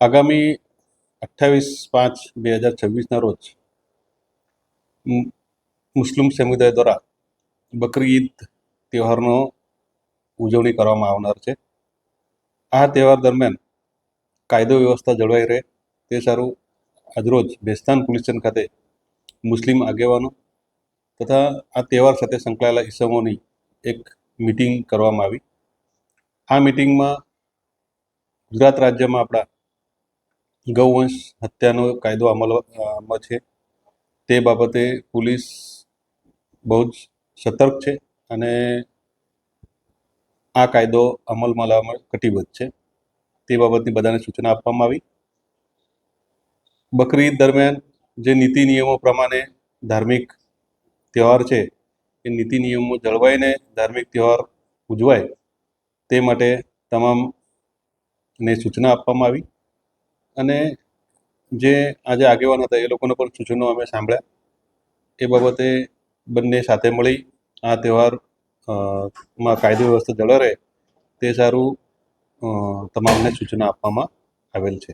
આગામી 28/5/2026ના રોજ મુસ્લિમ સમુદાય દ્વારા બકરી ઈદ તહેવારનો ઉજવણી કરવામાં આવનાર છે. આ તહેવાર દરમિયાન કાયદો વ્યવસ્થા જળવાઈ રહે તે સારું આજરોજ ભેસ્તાન પોલીસ સ્ટેશન ખાતે મુસ્લિમ આગેવાનો તથા આ તહેવાર સાથે સંકળાયેલા ઇસમોની એક મિટિંગ કરવામાં આવી. આ મિટિંગમાં ગુજરાત રાજ્યમાં આપણા ગૌવંશ હત્યાનો કાયદો અમલમાં છે તે બાબતે પોલીસ બહુ જ સતર્ક છે અને આ કાયદો અમલમાં લાવવામાં કટિબદ્ધ છે તે બાબતની બધાને સૂચના આપવામાં આવી. બકરી ઈદ દરમિયાન જે નીતિ નિયમો પ્રમાણે ધાર્મિક તહેવાર છે એ નીતિ નિયમો જળવાઈને ધાર્મિક તહેવાર ઉજવાય તે માટે તમામને સૂચના આપવામાં આવી અને જે આજે આગેવાન હતા એ લોકોને પણ સૂચનો અમે સાંભળ્યા. એ બાબતે બંને સાથે મળી આ તહેવાર માં કાયદો વ્યવસ્થા જળવાઈ રહે તે સારું તમામને સૂચના આપવામાં આવેલ છે.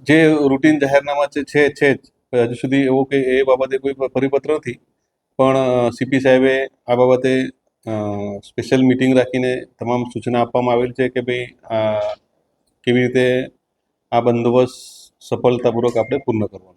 જે રૂટીન જાહેરનામા છે જ હજુ સુધી એવો કે એ બાબતે કોઈ પરિપત્ર નથી, પણ સીપી સાહેબે આ બાબતે સ્પેશિયલ મિટિંગ રાખીને તમામ સૂચના આપવામાં આવેલ છે કે ભાઈ કેવી રીતે આ બંદોબસ્ત સફળતાપૂર્વક આપણે પૂર્ણ કરવાનો.